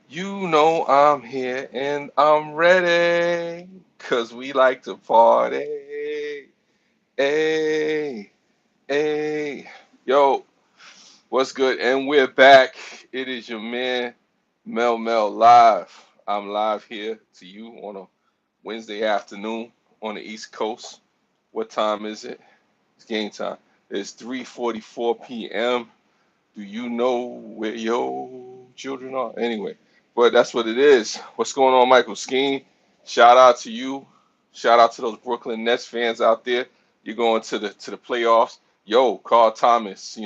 You know I'm here and I'm ready, 'cause we like to party. Hey, hey. Yo, what's good? And we're back. It is your man, Mel live. I'm live here to you on a Wednesday afternoon on the East Coast. What time is it? It's game time. It's 3:44 p.m. Do you know where your children are? Anyway, but that's what it is. What's going on, Michael Skeen? Shout out to you. Shout out to those Brooklyn Nets fans out there. You're going to the playoffs. Yo, Carl Thomas,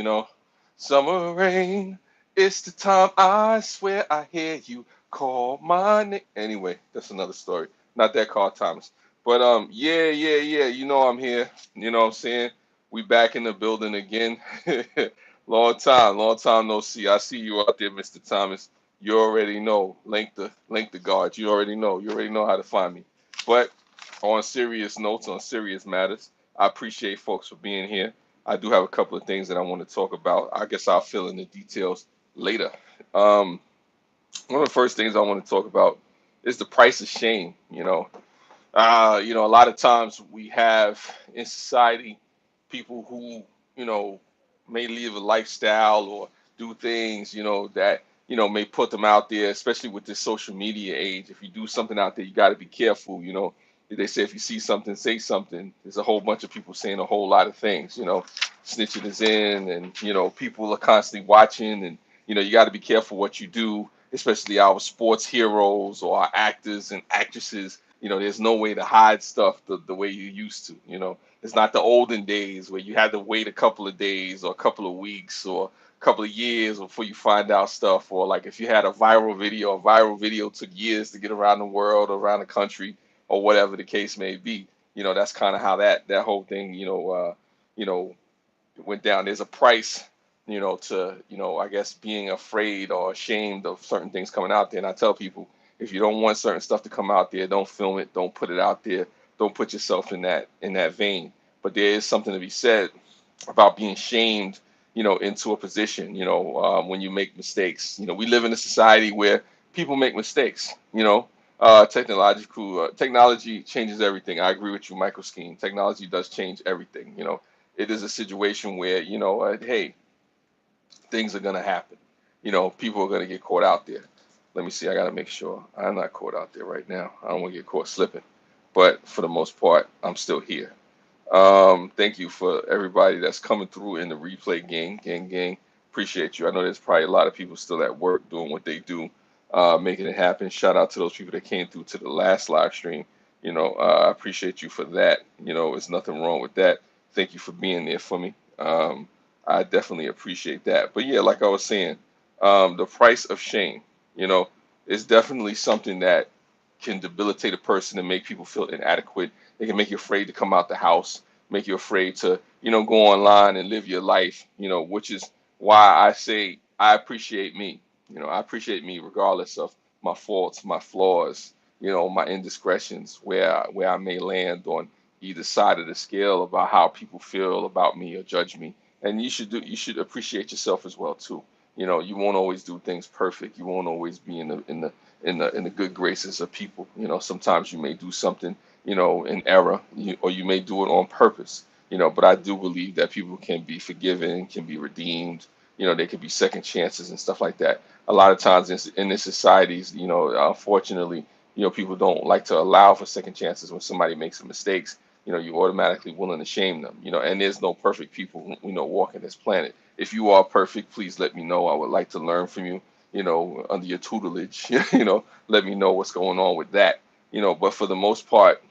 summer rain. It's the time I swear I hear you call my name. Anyway, that's another story. Not that Carl Thomas. But yeah. You know I'm here. You know what I'm saying? We back in the building again. Long time no see. I see you out there, Mr. Thomas. You already know. Link the guard. You already know. You already know how to find me. But on serious notes, on serious matters, I appreciate folks for being here. I do have a couple of things that I want to talk about. I guess I'll fill in the details later. Um, One of the first things I want to talk about is the price of shame. A lot of times we have in society people who, you know, may live a lifestyle or do things, that, may put them out there, especially with this social media age. If you do something out there, you got to be careful. They say if you see something, say something. There's a whole bunch of people saying a whole lot of things, snitching is in, and, people are constantly watching, and, you got to be careful what you do, especially our sports heroes or our actors and actresses. There's no way to hide stuff the way you used to. It's not the olden days where you had to wait a couple of days or a couple of weeks or a couple of years before you find out stuff. Or like if you had a viral video took years to get around the world, around the country, or whatever the case may be. That's kind of how that whole thing, you know, went down. There's a price, to, I guess being afraid or ashamed of certain things coming out there. And I tell people, if you don't want certain stuff to come out there, don't film it, don't put it out there, don't put yourself in that vein. But there is something to be said about being shamed, into a position, when you make mistakes. We live in a society where people make mistakes. Technology changes everything. I agree with you, Michael Skeen. Technology does change everything. It is a situation where, hey, things are gonna happen. People are gonna get caught out there. Let me see. I gotta make sure I'm not caught out there right now. I don't want to get caught slipping. But for the most part, I'm still here. Thank you for everybody that's coming through in the replay gang. Appreciate you. I know there's probably a lot of people still at work doing what they do, making it happen. Shout out to those people that came through to the last live stream. I appreciate you for that. There's nothing wrong with that. Thank you for being there for me. I definitely appreciate that. But yeah, like I was saying, the price of shame, you know, is definitely something that can debilitate a person and make people feel inadequate. It can make you afraid to come out the house, make you afraid to, go online and live your life, which is why I say I appreciate me. I appreciate me regardless of my faults, my flaws, my indiscretions, where I may land on either side of the scale about how people feel about me or judge me. And you should appreciate yourself as well too. You won't always do things perfect. You won't always be in the good graces of people. Sometimes you may do something, in error, or you may do it on purpose. But I do believe that people can be forgiven, can be redeemed. They could be second chances and stuff like that. A lot of times in this societies, unfortunately, people don't like to allow for second chances when somebody makes some mistakes. You're automatically willing to shame them. And there's no perfect people, walking this planet. If you are perfect, please let me know. I would like to learn from you, under your tutelage. Let me know what's going on with that. But for the most part,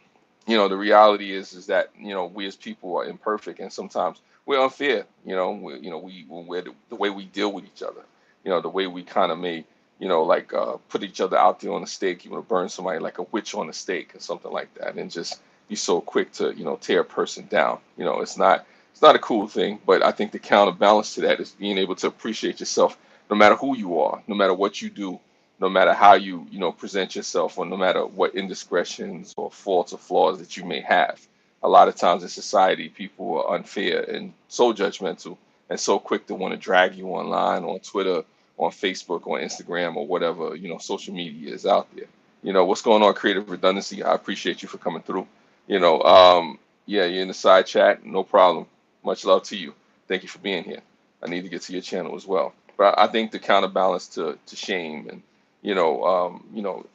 the reality is that, we as people are imperfect, and sometimes we're unfair. We're the way we deal with each other. The way we kind of may, like, put each other out there on a stake. You want to burn somebody like a witch on a stake or something like that, and just be so quick to, tear a person down. It's not a cool thing. But I think the counterbalance to that is being able to appreciate yourself, no matter who you are, no matter what you do, no matter how you, present yourself, or no matter what indiscretions or faults or flaws that you may have. A lot of times in society, people are unfair and so judgmental and so quick to want to drag you online, on Twitter, on Facebook, on Instagram, or whatever, social media is out there. What's going on, Creative Redundancy? I appreciate you for coming through. Yeah, you're in the side chat, no problem. Much love to you. Thank you for being here. I need to get to your channel as well. But I think the counterbalance to shame and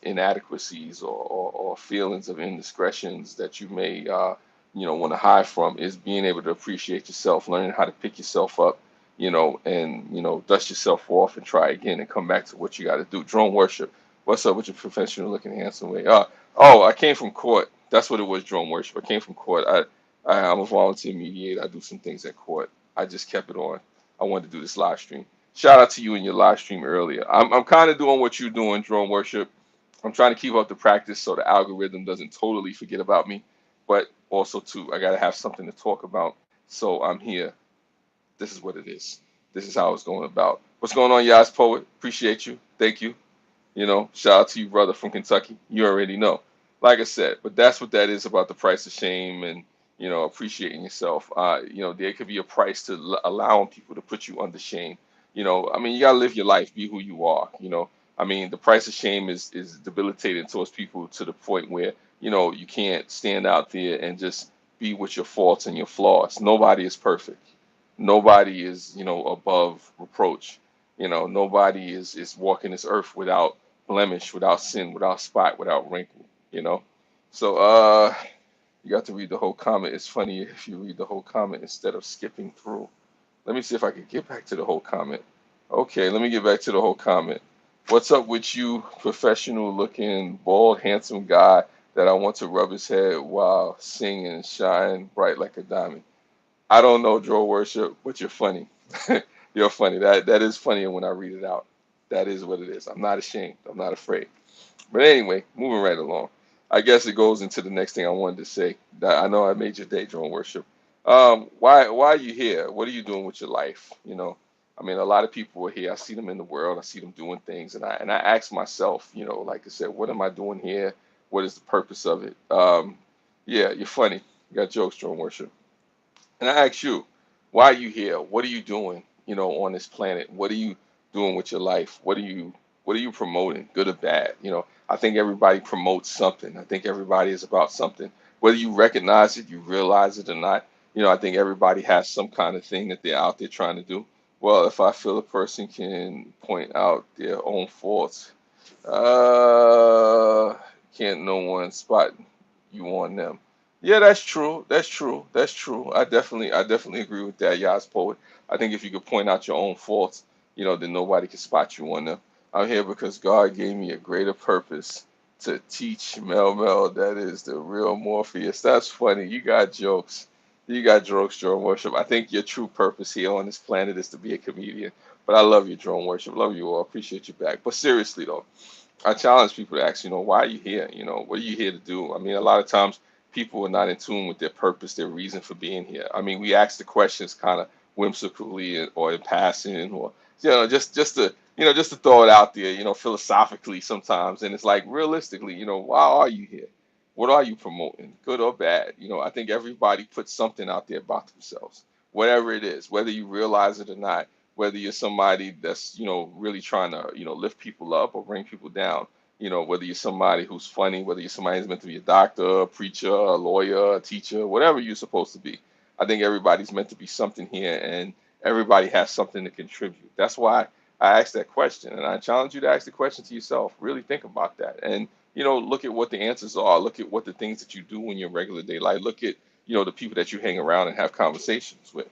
inadequacies or feelings of indiscretions that you may want to hide from is being able to appreciate yourself, learning how to pick yourself up, and dust yourself off and try again and come back to what you got to do. Drone worship. What's up with your professional looking handsome way? Oh, I came from court. That's what it was. Drone worship. I came from court. I'm a volunteer mediator. I do some things at court. I just kept it on. I wanted to do this live stream. Shout out to you in your live stream earlier. I'm kind of doing what you're doing, drone worship. I'm trying to keep up the practice so the algorithm doesn't totally forget about me. But also, too, I got to have something to talk about. So I'm here. This is what it is. This is how it's going about. What's going on, Yas Poet? Appreciate you. Thank you. Shout out to you, brother from Kentucky. You already know. Like I said, but that's what that is about the price of shame and, appreciating yourself. There could be a price to allowing people to put you under shame. You got to live your life, be who you are. The price of shame is debilitating towards people to the point where, you can't stand out there and just be with your faults and your flaws. Nobody is perfect. Nobody is, above reproach. Nobody is walking this earth without blemish, without sin, without spot, without wrinkle, you know. So you got to read the whole comment. It's funny if you read the whole comment instead of skipping through. Let me see if I can get back to the whole comment. Okay, let me get back to the whole comment. What's up with you, professional looking, bald, handsome guy that I want to rub his head while singing and shine bright like a diamond? I don't know, Draw Worship, but you're funny. You're funny. That is funny when I read it out. That is what it is. I'm not ashamed. I'm not afraid. But anyway, moving right along. I guess it goes into the next thing I wanted to say. That I know I made your day, Drone Worship. Why are you here? What are you doing with your life? A lot of people are here. I see them in the world. I see them doing things, and I ask myself, like I said, what am I doing here? What is the purpose of it? Yeah, you're funny. You got jokes, Drone Worship. And I ask you, why are you here? What are you doing, on this planet? What are you doing with your life? What are you promoting, good or bad? I think everybody promotes something. I think everybody is about something. Whether you recognize it, you realize it or not, I think everybody has some kind of thing that they're out there trying to do. Well, if I feel a person can point out their own faults, uh, can't no one spot you on them. Yeah, that's true. That's true. That's true. I definitely agree with that, Yas Poet. I think if you could point out your own faults, then nobody can spot you on them. I'm here because God gave me a greater purpose to teach Mel. That is the real Morpheus. That's funny. You got jokes. You got jokes, Drone Worship. I think your true purpose here on this planet is to be a comedian. But I love you, Drone Worship. Love you all. Appreciate you back. But seriously though, I challenge people to ask, why are you here? What are you here to do? A lot of times people are not in tune with their purpose, their reason for being here. We ask the questions kind of whimsically or in passing, or just to throw it out there, philosophically sometimes. And it's like realistically, why are you here? What are you promoting, good or bad? I think everybody puts something out there about themselves, whatever it is, whether you realize it or not, whether you're somebody that's really trying to lift people up or bring people down, whether you're somebody who's funny, whether you're somebody who's meant to be a doctor, a preacher, a lawyer, a teacher, whatever you're supposed to be. I think everybody's meant to be something here, and everybody has something to contribute. That's why I asked that question, and I challenge you to ask the question to yourself. Really think about that, and look at what the answers are. Look at what the things that you do in your regular day life. Look at the people that you hang around and have conversations with.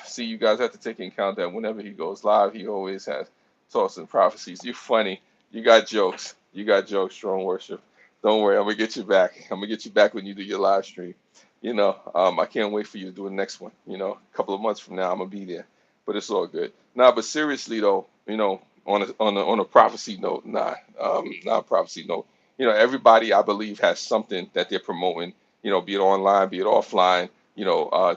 See, you guys have to take into account that whenever he goes live, he always has thoughts and prophecies. You're funny. You got jokes. You got jokes, strong worship. Don't worry, I'm gonna get you back. I'm gonna get you back when you do your live stream. I can't wait for you to do the next one. A couple of months from now, I'm gonna be there. But it's all good. Nah, but seriously though, on a prophecy note, not a prophecy note. Everybody I believe has something that they're promoting. Be it online, be it offline,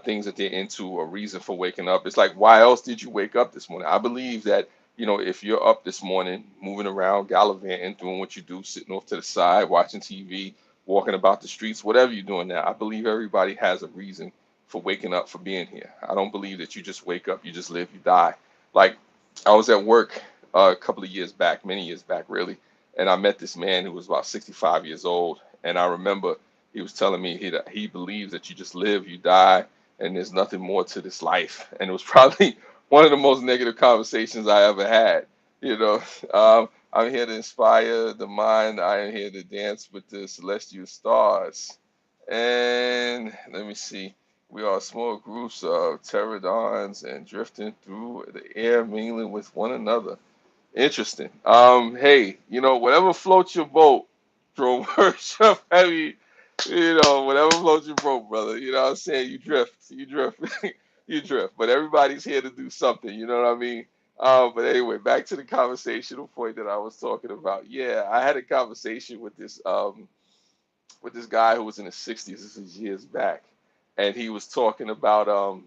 things that they're into, a reason for waking up. It's like, why else did you wake up this morning? I believe that, if you're up this morning, moving around, gallivanting, doing what you do, sitting off to the side, watching TV, walking about the streets, whatever you're doing now, I believe everybody has a reason for waking up, for being here. I don't believe that you just wake up, you just live, you die. Like, I was at work a couple of years back, many years back, really, and I met this man who was about 65 years old. And I remember he was telling me he believes that you just live, you die, and there's nothing more to this life. And it was probably one of the most negative conversations I ever had. You know, I'm here to inspire the mind. I am here to dance with the celestial stars. And let me see. We are small groups of pterodons and drifting through the air, mingling with one another. Interesting. Hey, whatever floats your boat, throw worship heavy. Whatever floats your boat, brother. You know what I'm saying? You drift, you drift. But everybody's here to do something. You know what I mean? But anyway, back to the conversational point that I was talking about. Yeah, I had a conversation with this guy who was in his 60s. This is years back, and he was talking about, I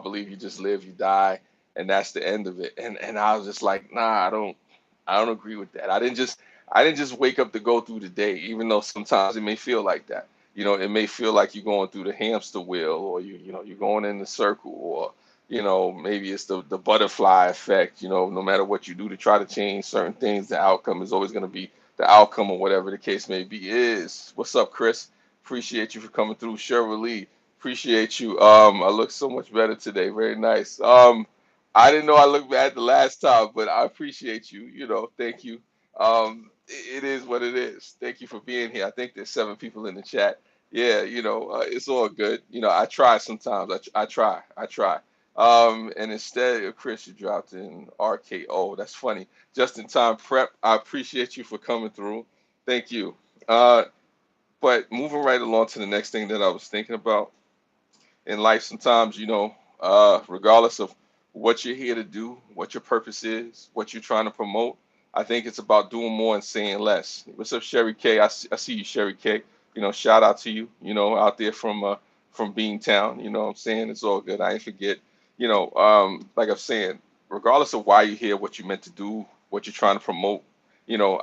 believe you just live, you die, and that's the end of it. And I was just like, nah, I don't agree with that. I didn't just wake up to go through the day, even though sometimes it may feel like that. It may feel like you're going through the hamster wheel, or you're going in the circle, or maybe it's the butterfly effect. No matter what you do to try to change certain things, the outcome is always going to be the outcome, or whatever the case may be. Is what's up, Chris? Appreciate you for coming through, Cheryl Lee. Appreciate you. I look so much better today. Very nice. I didn't know I looked bad the last time, but I appreciate you. Thank you. It is what it is. Thank you for being here. I think there's 7 people in the chat. Yeah, it's all good. I try sometimes. I try. And instead of Chris, you dropped in RKO. That's funny. Just in time prep. I appreciate you for coming through. Thank you. Uh, but moving right along to the next thing that I was thinking about in life, sometimes, regardless of what you're here to do, what your purpose is, what you're trying to promote, I think it's about doing more and saying less. What's up, Sherry K? I see you, Sherry K. Shout out to you, out there from Beantown. You know what I'm saying? It's all good. I ain't forget. Like I'm saying, regardless of why you're here, what you meant to do, what you're trying to promote,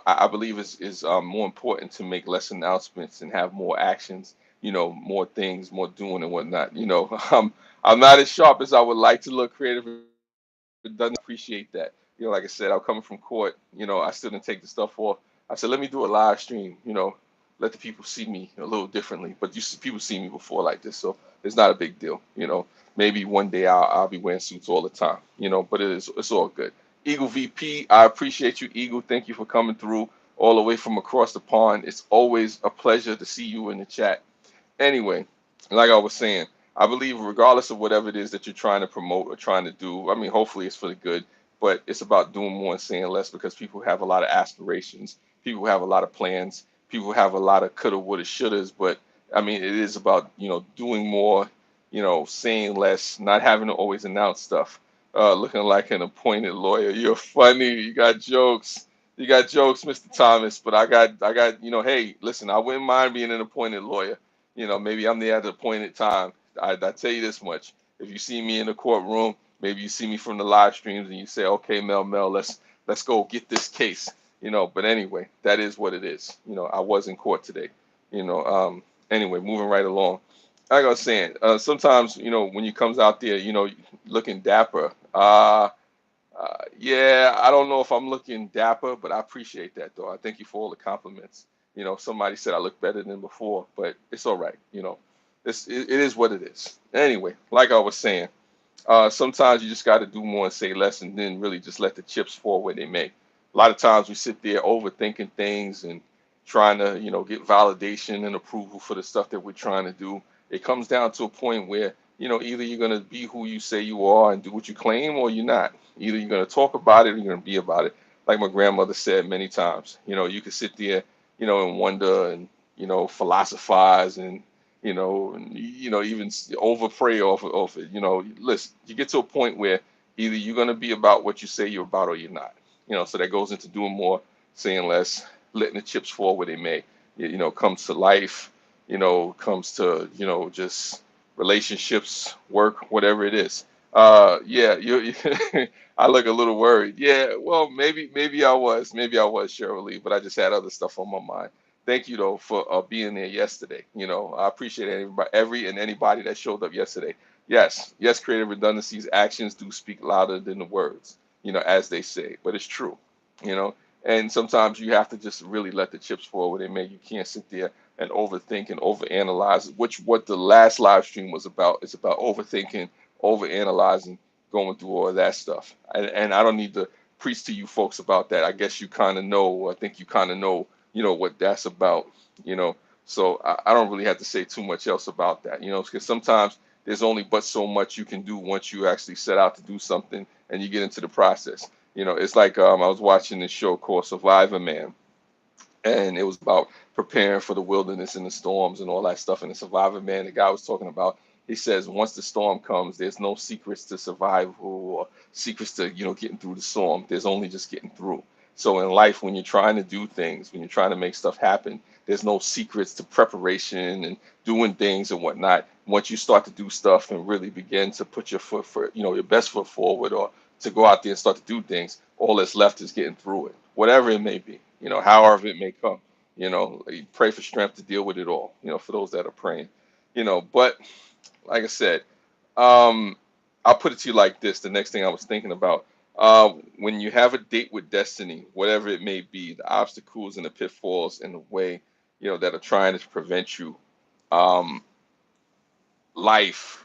I believe is more important to make less announcements and have more actions, more things, more doing and whatnot. I'm not as sharp as I would like to look. Creative it doesn't appreciate that. Like I said, I'm coming from court. I still didn't take the stuff off. I said, let me do a live stream. Let the people see me a little differently. But people see me before like this, so it's not a big deal. Maybe one day I'll be wearing suits all the time. But it's all good. Eagle VP, I appreciate you, Eagle. Thank you for coming through all the way from across the pond. It's always a pleasure to see you in the chat. Anyway, like I was saying, I believe regardless of whatever it is that you're trying to promote or trying to do, I mean, hopefully it's for the good, but it's about doing more and saying less because people have a lot of aspirations, people have a lot of plans, people have a lot of coulda, woulda, shouldas, but I mean, it is about, doing more, saying less, not having to always announce stuff. Looking like an appointed lawyer. You're funny. You got jokes. You got jokes, Mr. Thomas, but I got, hey, listen, I wouldn't mind being an appointed lawyer. Maybe I'm there at the appointed time. I tell you this much: if you see me in the courtroom, maybe you see me from the live streams, and you say, "Okay, Mel, let's go get this case." But anyway, that is what it is. I was in court today. You know. Anyway, moving right along. Like I was saying, sometimes when you comes out there, looking dapper. Yeah, I don't know if I'm looking dapper, but I appreciate that though. I thank you for all the compliments. Somebody said I look better than before, but it's all right. It is what it is. Anyway, like I was saying, sometimes you just got to do more and say less, and then really just let the chips fall where they may. A lot of times we sit there overthinking things and trying to, get validation and approval for the stuff that we're trying to do. It comes down to a point where, either you're going to be who you say you are and do what you claim, or you're not. Either you're going to talk about it or you're going to be about it. Like my grandmother said many times, you can sit there, and wonder and, philosophize and even over pray off it. Listen, you get to a point where either you're going to be about what you say you're about or you're not. So that goes into doing more, saying less, letting the chips fall where they may. Comes to life, comes to, just relationships, work, whatever it is. Yeah, I look a little worried. Yeah, well, maybe I was Cheryl Lee, but I just had other stuff on my mind. Thank you though for being there yesterday. I appreciate everybody, every and anybody that showed up yesterday. Yes, yes, creative redundancies, actions do speak louder than the words, as they say, but it's true, you know. And sometimes you have to just really let the chips fall where they may. You can't sit there and overthink and overanalyze, which what the last live stream was about. It's about overthinking, overanalyzing, going through all of that stuff. And I don't need to preach to you folks about that. I guess you kind of know. I think you kind of know, what that's about, you know. So I don't really have to say too much else about that, because sometimes there's only but so much you can do once you actually set out to do something and you get into the process. It's like I was watching this show called Survivor Man, and it was about preparing for the wilderness and the storms and all that stuff. And the Survivor Man, the guy was talking about, he says once the storm comes, there's no secrets to survival or secrets to getting through the storm. There's only just getting through. So in life, when you're trying to do things, when you're trying to make stuff happen, there's no secrets to preparation and doing things and whatnot. Once you start to do stuff and really begin to put your foot for your best foot forward, or to go out there and start to do things, all that's left is getting through it, whatever it may be, however it may come. You pray for strength to deal with it all, for those that are praying. But like I said, um, I'll put it to you like this. The next thing I was thinking about, when you have a date with destiny, whatever it may be, the obstacles and the pitfalls in the way, that are trying to prevent you, um, life,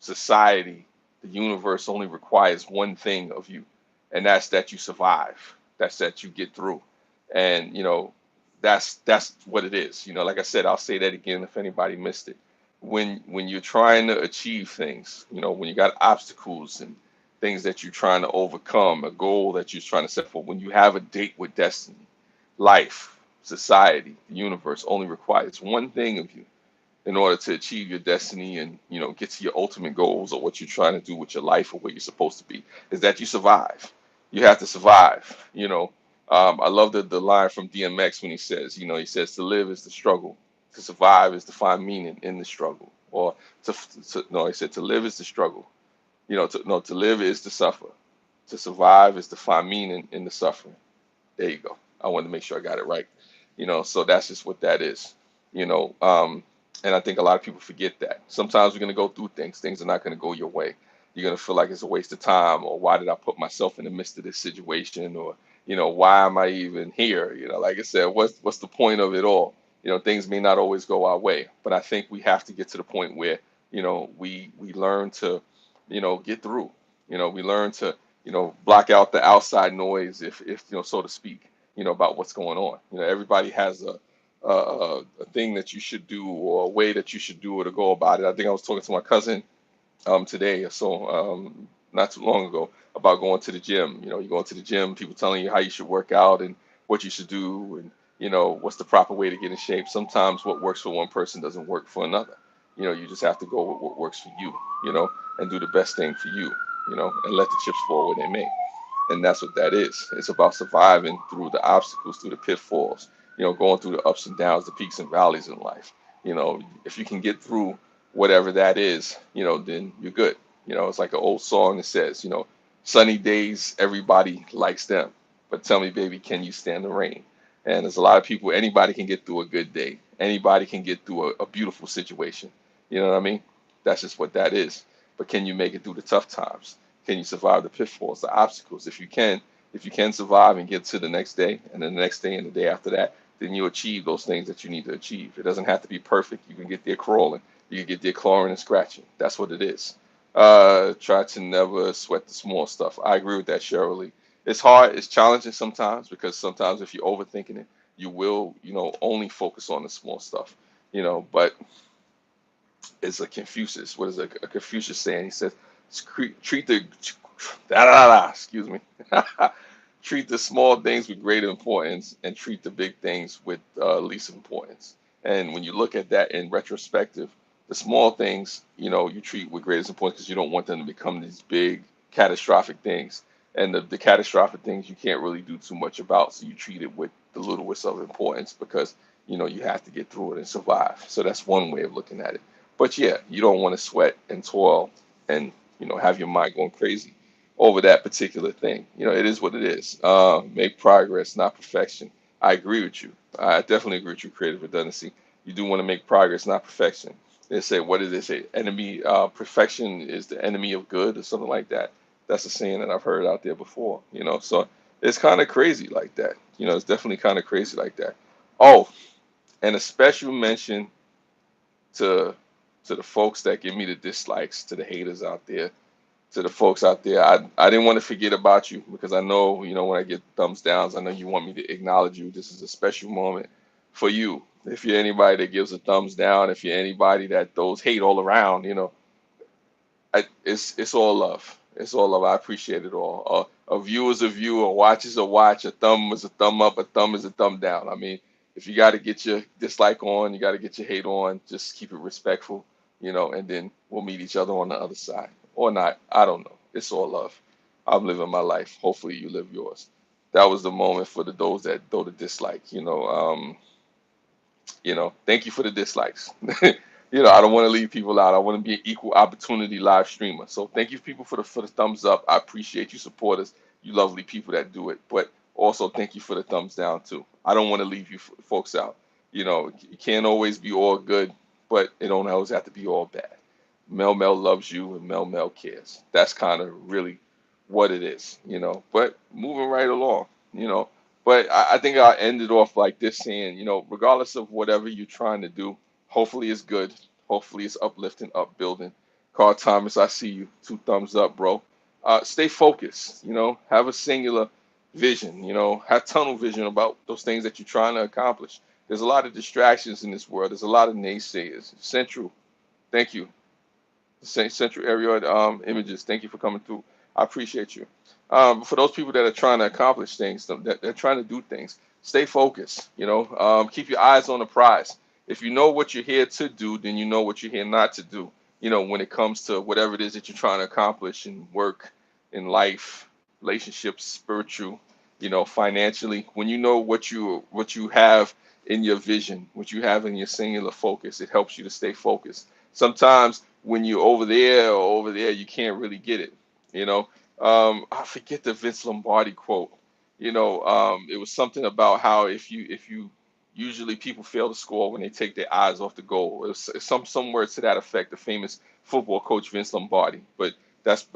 society, the universe only requires one thing of you, and that's that you survive. That's that you get through. And that's what it is. Like I said, I'll say that again if anybody missed it. When you're trying to achieve things, when you got obstacles and things that you're trying to overcome, a goal that you're trying to set for, when you have a date with destiny, life, society, the universe only requires one thing of you in order to achieve your destiny and get to your ultimate goals, or what you're trying to do with your life, or where you're supposed to be, is that you survive. You have to survive. I love the line from DMX when he says, to live is the struggle, to survive is to find meaning in the struggle, or no, he said to live is the struggle, to live is to suffer, to survive is to find meaning in the suffering. There you go. I wanted to make sure I got it right. So that's just what that is. You know, um, and I think a lot of people forget that. Sometimes we're gonna go through things. Things are not gonna go your way. You're gonna feel like it's a waste of time, or why did I put myself in the midst of this situation, or why am I even here? Like I said, what's the point of it all? Things may not always go our way, but I think we have to get to the point where we learn to get through. We learn to block out the outside noise, if so to speak, about what's going on. Everybody has a thing that you should do, or a way that you should do it, or go about it. I think I was talking to my cousin today, or so, not too long ago, about going to the gym. You go into the gym, people telling you how you should work out and what you should do, and what's the proper way to get in shape. Sometimes what works for one person doesn't work for another. You just have to go with what works for you, and do the best thing for you, and let the chips fall where they may. And that's what that is. It's about surviving through the obstacles, through the pitfalls, going through the ups and downs, the peaks and valleys in life. If you can get through whatever that is, then you're good. It's like an old song that says, sunny days, everybody likes them. But tell me, baby, can you stand the rain? And there's a lot of people, anybody can get through a good day. Anybody can get through a beautiful situation. You know what I mean? That's just what that is. But can you make it through the tough times? Can you survive the pitfalls, the obstacles? If you can survive and get to the next day, and then the next day and the day after that, then you achieve those things that you need to achieve. It doesn't have to be perfect. You can get there crawling. You can get there clawing and scratching. That's what it is. Try to never sweat the small stuff. I agree with that, Cheryl Lee. It's hard. It's challenging sometimes, because sometimes if you're overthinking it, you will, only focus on the small stuff. But it's a Confucius. What is a Confucius saying? He says, treat the excuse me, treat the small things with great importance, and treat the big things with least importance. And when you look at that in retrospective, the small things, you treat with greatest importance, because you don't want them to become these big catastrophic things. And the catastrophic things you can't really do too much about, so you treat it with the littlest of importance, because you have to get through it and survive. So that's one way of looking at it. But yeah, you don't want to sweat and toil and have your mind going crazy over that particular thing. It is what it is. Make progress, not perfection. I agree with you. I definitely agree with you, creative redundancy. You do want to make progress, not perfection. They say, what did they say? Enemy, perfection is the enemy of good, or something like that. That's a saying that I've heard out there before. So it's kind of crazy like that. It's definitely kind of crazy like that. Oh, and a special mention to the folks that give me the dislikes, to the haters out there, to the folks out there. I didn't want to forget about you, because I know, when I get thumbs downs, I know you want me to acknowledge you. This is a special moment for you. If you're anybody that gives a thumbs down, if you're anybody that throws hate all around, it's all love. It's all love. I appreciate it all. A view is a view. A watch is a watch. A thumb is a thumb up. A thumb is a thumb down. I mean, if you got to get your dislike on, you got to get your hate on. Just keep it respectful, and then we'll meet each other on the other side, or not. I don't know. It's all love. I'm living my life. Hopefully, you live yours. That was the moment for those that throw the dislike. Thank you for the dislikes. I don't want to leave people out. I want to be an equal opportunity live streamer. So thank you people for the thumbs up. I appreciate you supporters, you lovely people that do it. But also thank you for the thumbs down too. I don't want to leave you folks out. You can't always be all good, but it don't always have to be all bad. Mel loves you and Mel cares. That's kind of really what it is. But moving right along, you know. But I think I ended off like this, saying, regardless of whatever you're trying to do, hopefully it's good. Hopefully it's uplifting, upbuilding. Carl Thomas, I see you. Two thumbs up, bro. Stay focused, have a singular vision, have tunnel vision about those things that you're trying to accomplish. There's a lot of distractions in this world. There's a lot of naysayers. Central, thank you. Central Area Images. Thank you for coming through. I appreciate you. For those people that are trying to accomplish things, that they're trying to do things, stay focused. Keep your eyes on the prize. If you know what you're here to do, then you know what you're here not to do. When it comes to whatever it is that you're trying to accomplish in work, in life, relationships, spiritual, financially. When you know what you have in your vision, what you have in your singular focus, it helps you to stay focused. Sometimes when you're over there, you can't really get it. You know, I forget the Vince Lombardi quote. It was something about how if you usually people fail to score when they take their eyes off the goal. It was some words to that effect. The famous football coach Vince Lombardi. But that's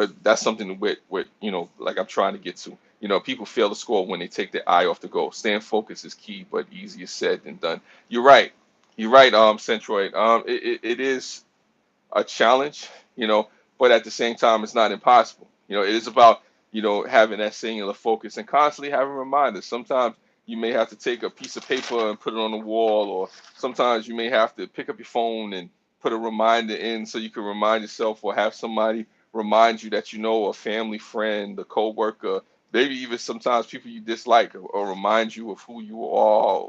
something with like I'm trying to get to. People fail to score when they take their eye off the goal. Staying focused is key, but easier said than done. You're right. You're right, Centroid. It is a challenge, but at the same time, it's not impossible. It is about, having that singular focus and constantly having reminders. Sometimes you may have to take a piece of paper and put it on the wall, or sometimes you may have to pick up your phone and put a reminder in so you can remind yourself, or have somebody remind you that a family friend, a coworker, maybe even sometimes people you dislike, or remind you of who you are.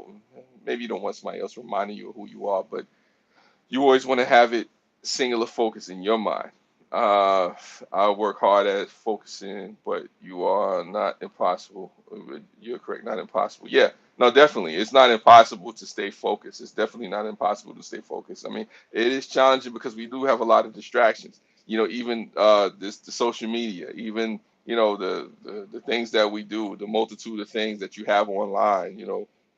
Maybe you don't want somebody else reminding you of who you are, but you always want to have it singular focus in your mind. Uh, I work hard at focusing, but you are not impossible. You're correct, not impossible. Yeah, no, definitely. It's not impossible to stay focused. It's definitely not impossible to stay focused. I mean, it is challenging because we do have a lot of distractions. Even the social media, even the things that we do, the multitude of things that you have online.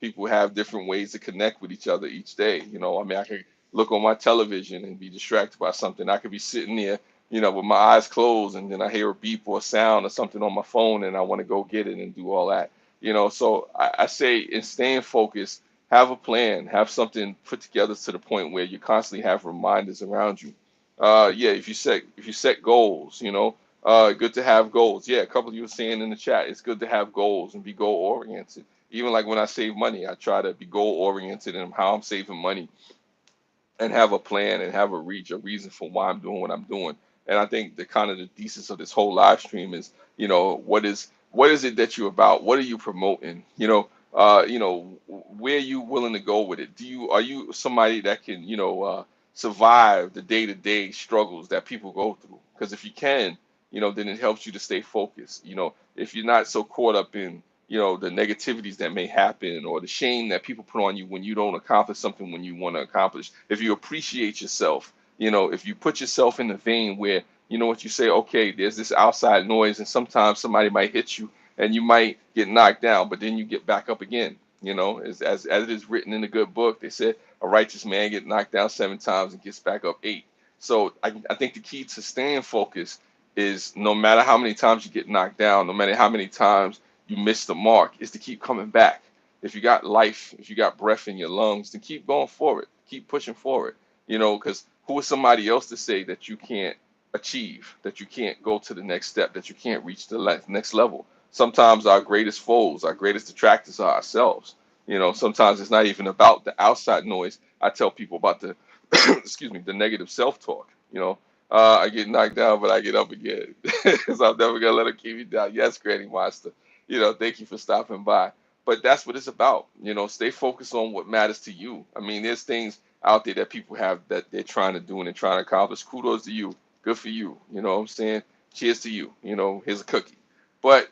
People have different ways to connect with each other each day. I mean, I can look on my television and be distracted by something. I could be sitting there, with my eyes closed, and then I hear a beep or a sound or something on my phone, and I want to go get it and do all that. So I say, in staying focused, have a plan, have something put together to the point where you constantly have reminders around you. Yeah, if you set goals, good to have goals. Yeah, a couple of you were saying in the chat, it's good to have goals and be goal oriented. Even like when I save money, I try to be goal oriented in how I'm saving money, and have a plan and have a reason for why I'm doing what I'm doing. And I think the kind of the thesis of this whole live stream is, what is it that you're about? What are you promoting? Where are you willing to go with it? Are you somebody that can, survive the day-to-day struggles that people go through? Because if you can, then it helps you to stay focused. If you're not so caught up in the negativities that may happen, or the shame that people put on you when you don't accomplish something when you want to accomplish. If you appreciate yourself, if you put yourself in the vein where, what you say, okay, there's this outside noise, and sometimes somebody might hit you and you might get knocked down, but then you get back up again. You know, as it is written in the good book, they said a righteous man get knocked down 7 times and gets back up 8. So I think the key to staying focused is no matter how many times you get knocked down, no matter how many times you miss the mark, is to keep coming back. If you got life, if you got breath in your lungs, then keep going forward, keep pushing forward. You know, because who is somebody else to say that you can't achieve, that you can't go to the next step, that you can't reach the next level? Sometimes our greatest foes, our greatest detractors are ourselves. You know, sometimes it's not even about the outside noise. I tell people about the, excuse me, the negative self-talk. You know, I get knocked down, but I get up again. So I'm never gonna let her keep me down. Yes, Granny Monster. You know, thank you for stopping by. But that's what it's about. You know, stay focused on what matters to you. I mean, there's things out there that people have that they're trying to do and they're trying to accomplish. Kudos to you. Good for you. You know what I'm saying? Cheers to you. You know, here's a cookie. But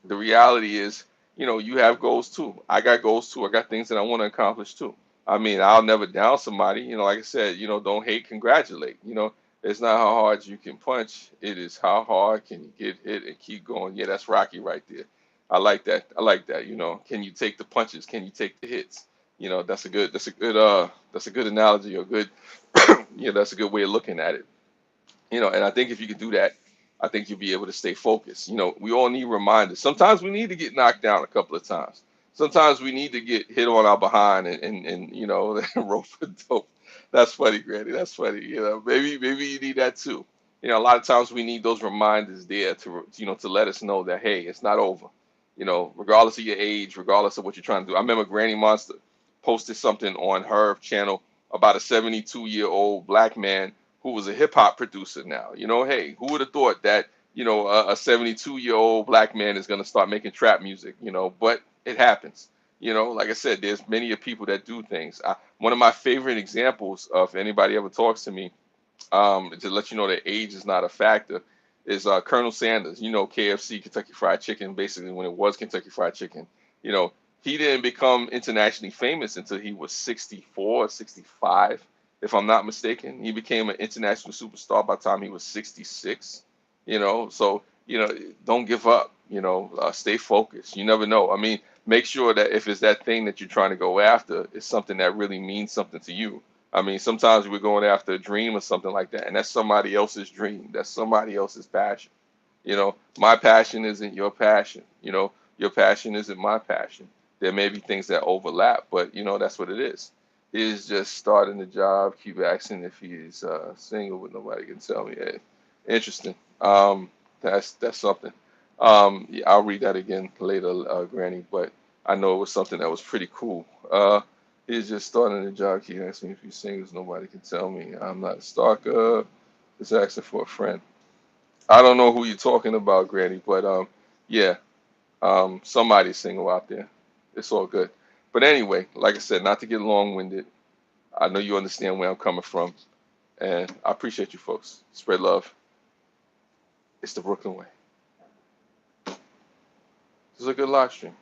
the reality is, you know, you have goals too. I got goals too. I got things that I want to accomplish too. I mean, I'll never down somebody. You know, like I said, you know, don't hate, congratulate. You know, it's not how hard you can punch. It is how hard can you get hit and keep going. Yeah, that's Rocky right there. I like that. I like that. You know, can you take the punches? Can you take the hits? You know, that's a good analogy or good, yeah, that's a good way of looking at it. You know, and I think if you could do that, I think you'll be able to stay focused. You know, we all need reminders. Sometimes we need to get knocked down a couple of times. Sometimes we need to get hit on our behind and you know, rope for dope. That's funny, Granny. That's funny. You know, maybe you need that too. You know, a lot of times we need those reminders there to, you know, to let us know that hey, it's not over. You know, regardless of your age, regardless of what you're trying to do. I remember Granny Monster posted something on her channel about a 72-year-old black man who was a hip hop producer now. You know, hey, who would have thought that, you know, a 72-year-old black man is going to start making trap music, you know, but it happens. You know, like I said, there's many of people that do things. One of my favorite examples of anybody ever talks to me, to let you know that age is not a factor, is Colonel Sanders. You know, KFC, Kentucky Fried Chicken, basically when it was Kentucky Fried Chicken. You know, he didn't become internationally famous until he was 64, 65, if I'm not mistaken. He became an international superstar by the time he was 66. You know, so, you know, don't give up. You know, stay focused. You never know. I mean, make sure that if it's that thing that you're trying to go after, it's something that really means something to you. I mean, sometimes we're going after a dream or something like that, and that's somebody else's dream. That's somebody else's passion. You know, my passion isn't your passion. You know, your passion isn't my passion. There may be things that overlap, but you know, that's what it is. He's just starting the job. Keep asking if he's single, but nobody can tell me. Hey, interesting. That's something. Yeah, I'll read that again later, Granny. But I know it was something that was pretty cool. He's just starting the job. Keep asking if he's single. Nobody can tell me. I'm not a stalker. Just asking for a friend. I don't know who you're talking about, Granny, but yeah, somebody's single out there. It's all good. But anyway, like I said, not to get long-winded. I know you understand where I'm coming from, and I appreciate you folks. Spread love. It's the Brooklyn way. This is a good live stream.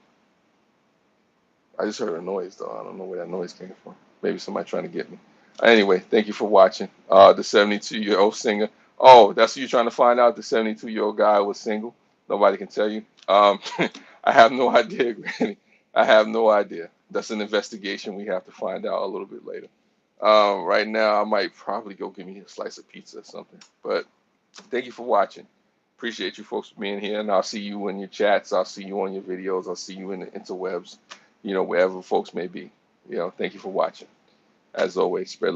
I just heard a noise though. I don't know where that noise came from. Maybe somebody trying to get me. Anyway, thank you for watching. The 72-year-old singer. Oh, that's what you're trying to find out. The 72-year-old guy was single. Nobody can tell you. I have no idea, Granny. I have no idea. That's an investigation we have to find out a little bit later. Right now, I might probably go get me a slice of pizza or something. But thank you for watching. Appreciate you folks being here, and I'll see you in your chats. I'll see you on your videos. I'll see you in the interwebs, you know, wherever folks may be. You know, thank you for watching. As always, spread